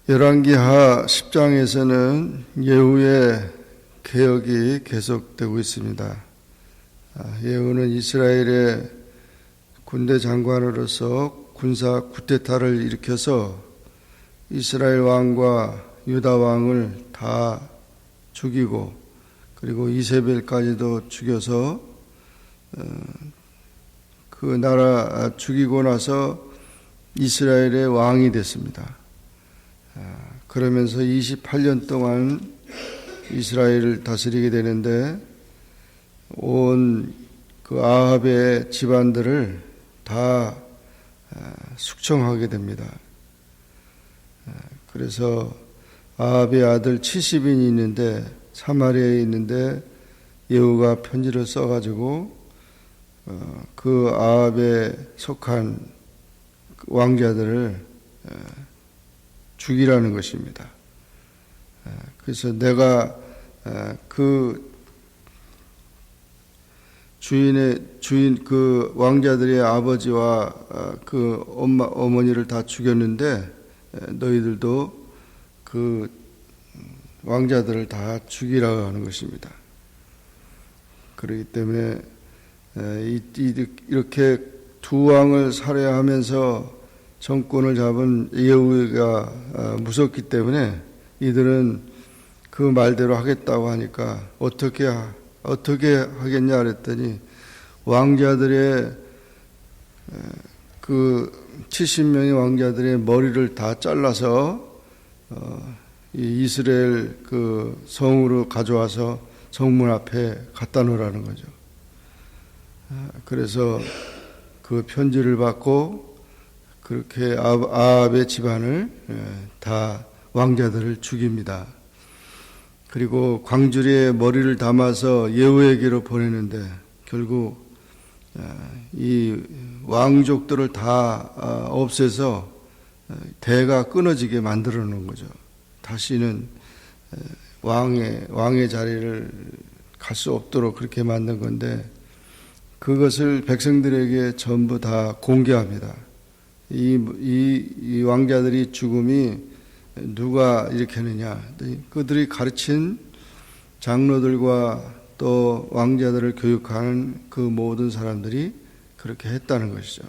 열왕기하 10장에서는 예후의 개혁이 계속되고 있습니다. 예후는 이스라엘의 군대 장관으로서 군사 쿠데타를 일으켜서 이스라엘 왕과 유다 왕을 다 죽이고 그리고 이세벨까지도 죽여서 그 나라 죽이고 나서 이스라엘의 왕이 됐습니다. 그러면서 28년 동안 이스라엘을 다스리게 되는데 온 그 아합의 집안들을 다 숙청하게 됩니다. 그래서 아합의 아들 70인이 있는데 사마리아에 있는데 예후가 편지를 써가지고 그 아합에 속한 왕자들을 죽이라는 것입니다. 그래서 내가 그 주인 그 왕자들의 아버지와 그 어머니를 다 죽였는데 너희들도 그 왕자들을 다 죽이라고 하는 것입니다. 그렇기 때문에 이렇게 두 왕을 살해하면서 정권을 잡은 예후가 무섭기 때문에 이들은 그 말대로 하겠다고 하니까 어떻게 하겠냐 그랬더니 왕자들의 그 70명의 왕자들의 머리를 다 잘라서 이 이스라엘 그 성으로 가져와서 성문 앞에 갖다 놓으라는 거죠. 그래서 그 편지를 받고 그렇게 아합의 집안을 다 왕자들을 죽입니다. 그리고 광주리에 머리를 담아서 예후에게로 보내는데 결국 이 왕족들을 다 없애서 대가 끊어지게 만들어 놓은 거죠. 다시는 왕의 자리를 갈 수 없도록 그렇게 만든 건데 그것을 백성들에게 전부 다 공개합니다. 이 왕자들이 죽음이 누가 이렇게 했느냐? 그들이 가르친 장로들과 또 왕자들을 교육하는 그 모든 사람들이 그렇게 했다는 것이죠.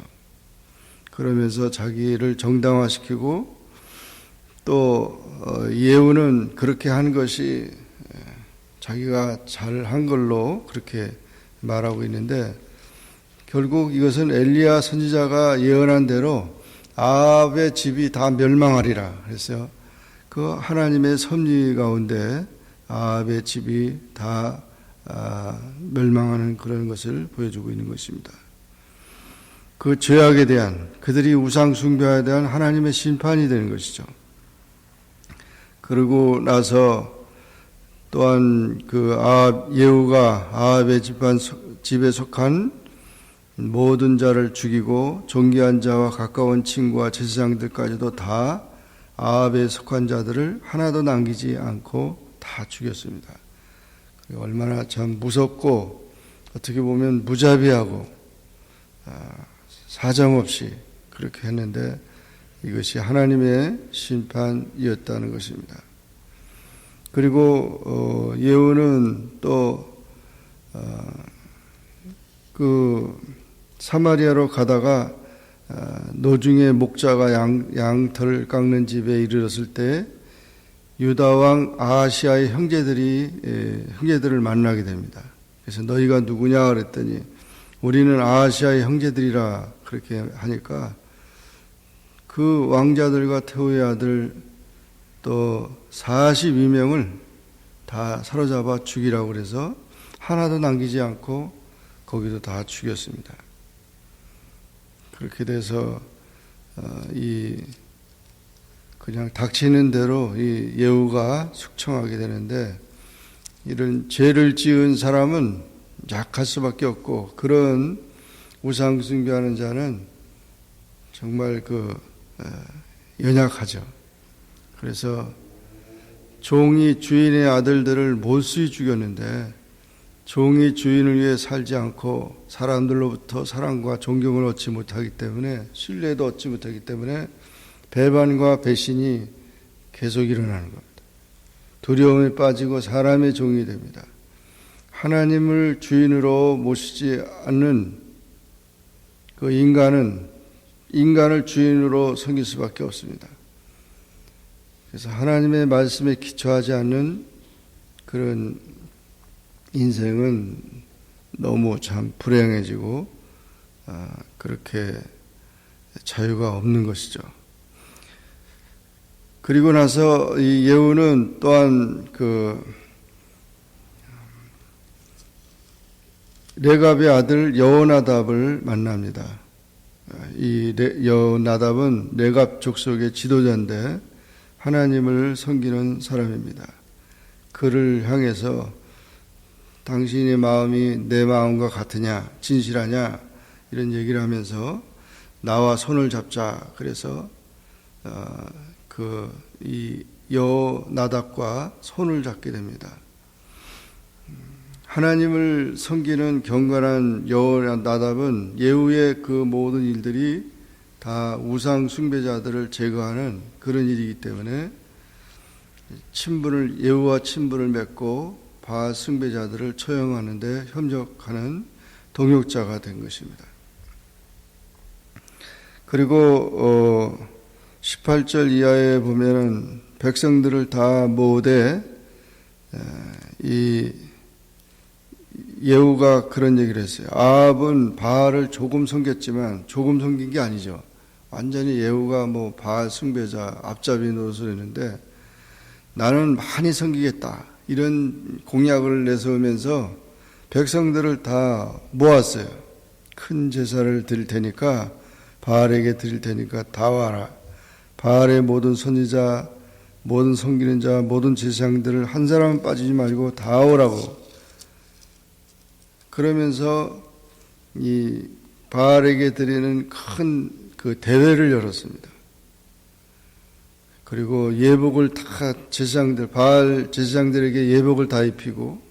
그러면서 자기를 정당화시키고 또 예후는 그렇게 한 것이 자기가 잘한 걸로 그렇게 말하고 있는데 결국 이것은 엘리야 선지자가 예언한 대로 아합의 집이 다 멸망하리라 그랬어요. 그 하나님의 섭리 가운데 아합의 집이 다 멸망하는 그런 것을 보여주고 있는 것입니다. 그 죄악에 대한 그들이 우상 숭배에 대한 하나님의 심판이 되는 것이죠. 그러고 나서 또한 그 예후가 아합의 집에 속한 모든 자를 죽이고 존귀한 자와 가까운 친구와 제사장들까지도 다 아합에 속한 자들을 하나도 남기지 않고 다 죽였습니다. 얼마나 참 무섭고 어떻게 보면 무자비하고 사정없이 그렇게 했는데 이것이 하나님의 심판이었다는 것입니다. 그리고 예후는 또 그 사마리아로 가다가 노중의 목자가 양털을 깎는 집에 이르렀을 때 유다 왕 아하시아의 형제들을 만나게 됩니다. 그래서 너희가 누구냐 그랬더니 우리는 아하시아의 형제들이라 그렇게 하니까 그 왕자들과 태후의 아들 또 42명을 다 사로잡아 죽이라고 그래서 하나도 남기지 않고 거기도 다 죽였습니다. 그렇게 돼서 그냥 닥치는 대로 이 예후가 숙청하게 되는데 이런 죄를 지은 사람은 약할 수밖에 없고 그런 우상 숭배하는 자는 정말 연약하죠. 그래서 종이 주인의 아들들을 몰수히 죽였는데 종이 주인을 위해 살지 않고 사람들로부터 사랑과 존경을 얻지 못하기 때문에 신뢰도 얻지 못하기 때문에 배반과 배신이 계속 일어나는 겁니다. 두려움에 빠지고 사람의 종이 됩니다. 하나님을 주인으로 모시지 않는 그 인간을 주인으로 섬길 수밖에 없습니다. 그래서 하나님의 말씀에 기초하지 않는 그런 인생은 너무 참 불행해지고 그렇게 자유가 없는 것이죠. 그리고 나서 이 예후는 또한 레갑의 아들 여호나답을 만납니다. 이 여호나답은 레갑 족속의 지도자인데 하나님을 섬기는 사람입니다. 그를 향해서 당신의 마음이 내 마음과 같으냐, 진실하냐 이런 얘기를 하면서 나와 손을 잡자. 그래서 이 여호나답과 손을 잡게 됩니다. 하나님을 섬기는 경건한 여호나답은 예후의 그 모든 일들이 다 우상 숭배자들을 제거하는 그런 일이기 때문에 예후와 친분을 맺고 바알 숭배자들을 처형하는 데 협력하는 동역자가 된 것입니다. 그리고 18절 이하에 보면은 백성들을 다 모으되 이 예후가 그런 얘기를 했어요. 아합은 바알을 조금 섬겼지만 조금 섬긴 게 아니죠. 완전히 예후가 바알 숭배자 앞잡이 노릇을 했는데 나는 많이 섬기겠다 이런 공약을 내세우면서 백성들을 다 모았어요. 큰 제사를 드릴 테니까 바알에게 드릴 테니까 다 와라. 바알의 모든 선지자, 모든 섬기는 자, 모든 제사장들을 한 사람 빠지지 말고 다 오라고. 그러면서 이 바알에게 드리는 큰 그 대회를 열었습니다. 그리고 예복을 다 바알 제사장들에게 예복을 다 입히고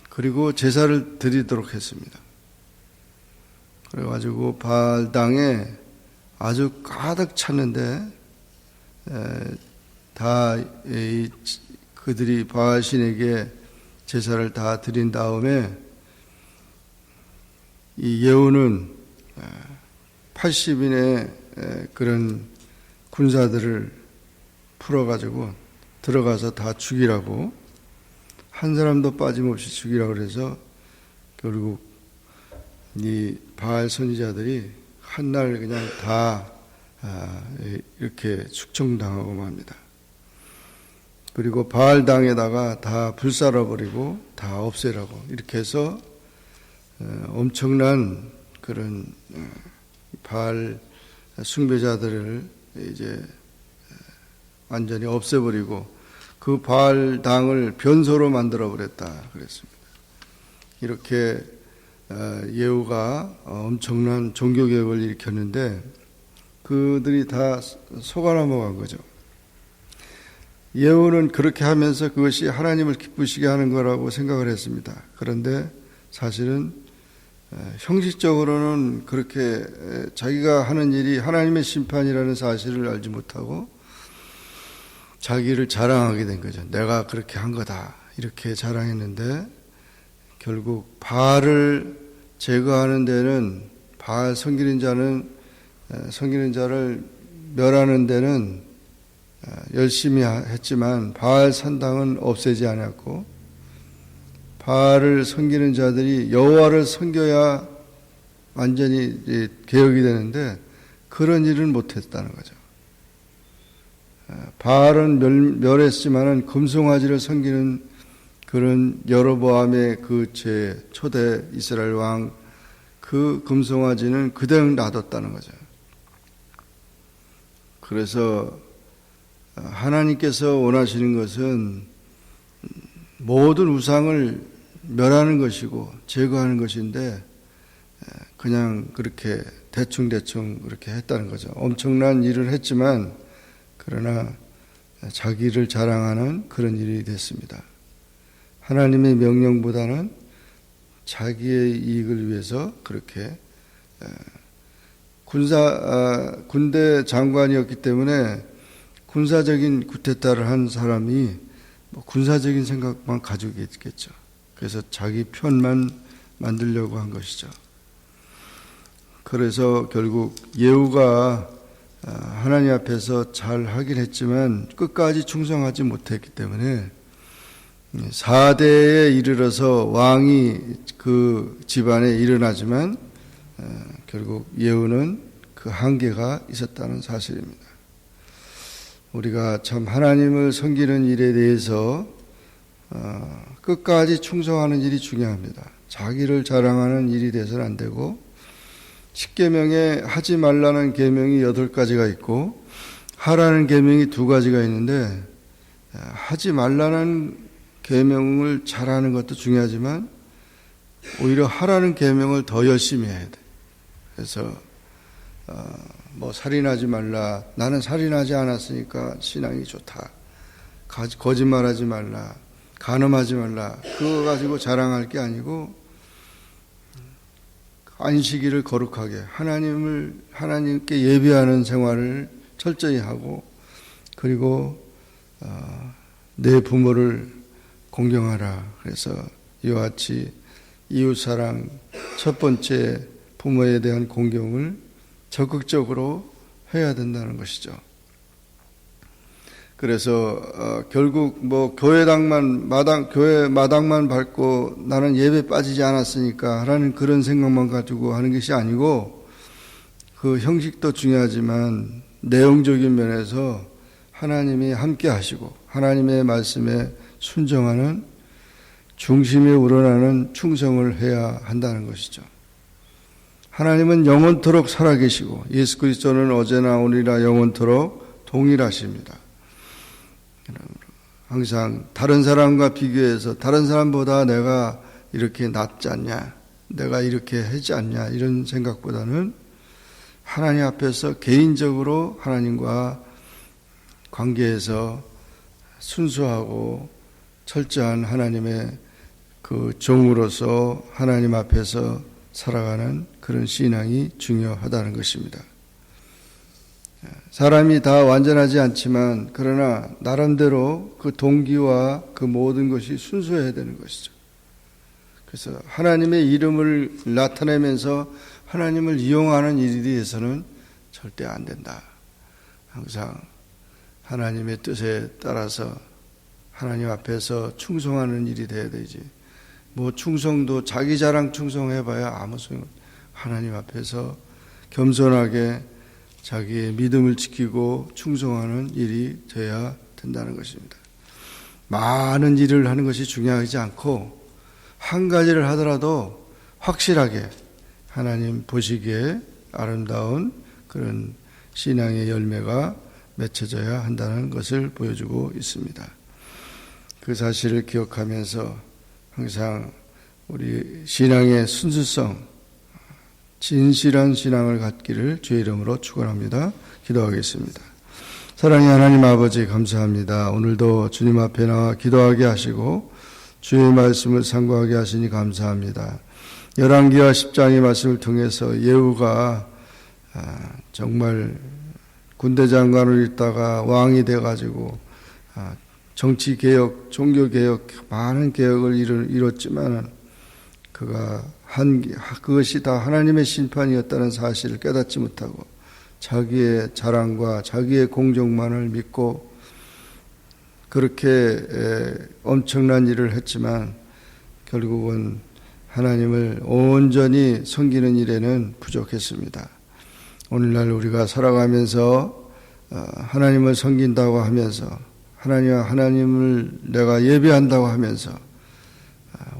그리고 제사를 드리도록 했습니다. 그래가지고 바알 당에 아주 가득 찼는데 그들이 바알 신에게 제사를 다 드린 다음에 이 예후는 80인의 그런 군사들을 풀어가지고 들어가서 다 죽이라고 한 사람도 빠짐없이 죽이라고 그래서 결국 이 바알 선지자들이 한날 그냥 다 이렇게 숙청당하고 맙니다. 그리고 바알 당에다가 다 불살아버리고 다 없애라고 이렇게 해서 엄청난 그런 바알 숭배자들을 이제 완전히 없애버리고 그 바알 당을 변소로 만들어 버렸다 그랬습니다. 이렇게 예후가 엄청난 종교개혁을 일으켰는데 그들이 다 속아 넘어간 거죠. 예후는 그렇게 하면서 그것이 하나님을 기쁘시게 하는 거라고 생각을 했습니다. 그런데 사실은 형식적으로는 그렇게 자기가 하는 일이 하나님의 심판이라는 사실을 알지 못하고 자기를 자랑하게 된 거죠. 내가 그렇게 한 거다 이렇게 자랑했는데 결국 바알을 제거하는 데는 바알 섬기는 자를 멸하는 데는 열심히 했지만 바알 산당은 없애지 않았고 바알을 섬기는 자들이 여호와를 섬겨야 완전히 개혁이 되는데 그런 일은 못했다는 거죠. 바알은 멸했지만은 금송아지를 섬기는 그런 여로보암의 그 초대 이스라엘 왕 그 금송아지는 그대로 놔뒀다는 거죠. 그래서 하나님께서 원하시는 것은 모든 우상을 멸하는 것이고 제거하는 것인데 그냥 그렇게 대충 그렇게 했다는 거죠. 엄청난 일을 했지만 그러나 자기를 자랑하는 그런 일이 됐습니다. 하나님의 명령보다는 자기의 이익을 위해서 그렇게 군대 장관이었기 때문에 군사적인 쿠데타를 한 사람이 뭐 군사적인 생각만 가지고 있겠죠. 그래서 자기 편만 만들려고 한 것이죠. 그래서 결국 예후가 하나님 앞에서 잘 하긴 했지만 끝까지 충성하지 못했기 때문에 4대에 이르러서 왕이 그 집안에 일어나지만 결국 예후는 그 한계가 있었다는 사실입니다. 우리가 참 하나님을 섬기는 일에 대해서 끝까지 충성하는 일이 중요합니다. 자기를 자랑하는 일이 돼서는 안 되고, 10계명에 하지 말라는 계명이 8가지가 있고 하라는 계명이 2가지가 있는데, 하지 말라는 계명을 잘하는 것도 중요하지만 오히려 하라는 계명을 더 열심히 해야 돼. 그래서 뭐 살인하지 말라, 나는 살인하지 않았으니까 신앙이 좋다, 거짓말하지 말라, 간음하지 말라, 그거 가지고 자랑할 게 아니고 안식일을 거룩하게 하나님께 예배하는 생활을 철저히 하고, 그리고 내 부모를 공경하라. 그래서 이와 같이 이웃사랑, 첫 번째 부모에 대한 공경을 적극적으로 해야 된다는 것이죠. 그래서 결국 뭐 교회 마당만 밟고 나는 예배 빠지지 않았으니까 하라는 그런 생각만 가지고 하는 것이 아니고, 그 형식도 중요하지만 내용적인 면에서 하나님이 함께 하시고 하나님의 말씀에 순종하는, 중심에 우러나는 충성을 해야 한다는 것이죠. 하나님은 영원토록 살아계시고 예수 그리스도는 어제나 오늘이나 영원토록 동일하십니다. 항상 다른 사람과 비교해서 다른 사람보다 내가 이렇게 낫지 않냐, 내가 이렇게 하지 않냐, 이런 생각보다는 하나님 앞에서 개인적으로 하나님과 관계에서 순수하고 철저한 하나님의 그 종으로서 하나님 앞에서 살아가는 그런 신앙이 중요하다는 것입니다. 사람이 다 완전하지 않지만 그러나 나름대로 그 동기와 그 모든 것이 순수해야 되는 것이죠. 그래서 하나님의 이름을 나타내면서 하나님을 이용하는 일에 대해서는 절대 안 된다. 항상 하나님의 뜻에 따라서 하나님 앞에서 충성하는 일이 돼야 되지. 뭐 충성도 자기 자랑 충성해봐야 아무 소용. 하나님 앞에서 겸손하게 자기의 믿음을 지키고 충성하는 일이 돼야 된다는 것입니다. 많은 일을 하는 것이 중요하지 않고 한 가지를 하더라도 확실하게 하나님 보시기에 아름다운 그런 신앙의 열매가 맺혀져야 한다는 것을 보여주고 있습니다. 그 사실을 기억하면서 항상 우리 신앙의 순수성, 진실한 신앙을 갖기를 주의 이름으로 축원합니다. 기도하겠습니다. 사랑의 하나님 아버지, 감사합니다. 오늘도 주님 앞에 나와 기도하게 하시고 주의 말씀을 상고하게 하시니 감사합니다. 열왕기와 10장의 말씀을 통해서 예후가 정말 군대 장관을 있다가 왕이 돼가지고 정치개혁, 종교개혁, 많은 개혁을 이뤘지만 그것이 다 하나님의 심판이었다는 사실을 깨닫지 못하고 자기의 자랑과 자기의 공적만을 믿고 그렇게 엄청난 일을 했지만 결국은 하나님을 온전히 섬기는 일에는 부족했습니다. 오늘날 우리가 살아가면서 하나님을 섬긴다고 하면서 하나님을 내가 예배한다고 하면서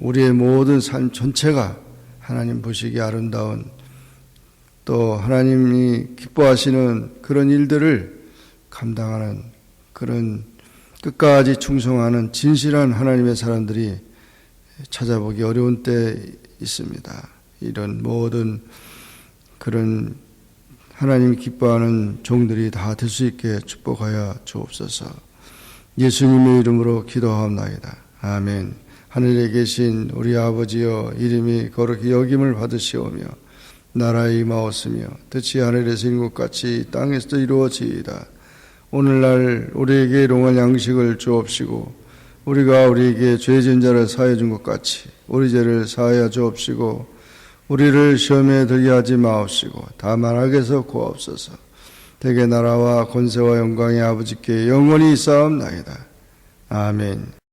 우리의 모든 삶 전체가 하나님 보시기에 아름다운, 또 하나님이 기뻐하시는 그런 일들을 감당하는, 그런 끝까지 충성하는 진실한 하나님의 사람들이 찾아보기 어려운 때 있습니다. 이런 모든 그런 하나님이 기뻐하는 종들이 다 될 수 있게 축복하여 주옵소서. 예수님의 이름으로 기도하옵나이다. 아멘. 하늘에 계신 우리 아버지여, 이름이 거룩히 여김을 받으시오며 나라에 임하옵시며 뜻이 하늘에서 이룬 것 같이 땅에서도 이루어지이다. 오늘날 우리에게 일용할 양식을 주옵시고 우리가 우리에게 죄진 자를 사하여 준 것 같이 우리 죄를 사하여 주옵시고 우리를 시험에 들게 하지 마옵시고 다만 악에서 구하옵소서. 대개 나라와 권세와 영광이 아버지께 영원히 있사옵나이다. 아멘.